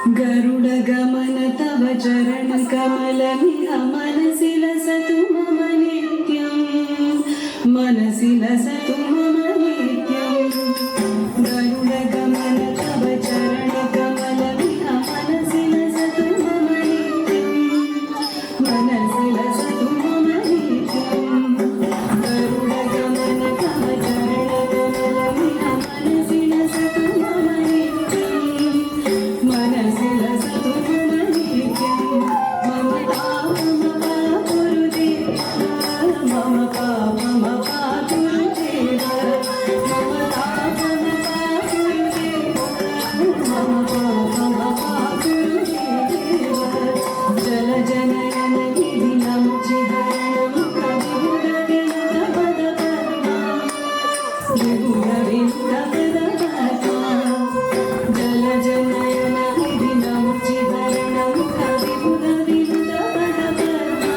गरुडगमन तव चरणकमलमिह मनसि लसतु मम नित्यं मनसि लसतु मम नित्यं गरुडगमन तव चरणकमलमिह मनसि लसतु मम नित्यं मनसि लसतु मम नित्यं गरुडगमन तव चरणकमलमिह मनसि लसतु मम नित्यं मनसि लसतु मम नित्यं मम पापमपाकुरुदेव मम पापमपाकुरुदेव मम पापमपाकुरुदेव जलजनयन निधि नमुचिहरणं कविगुणविनुतपदपद्मा विगुणविनुतपदपद्मा जलजनयन निधि नमुचिहरणं कविगुणविनुतपदपद्मा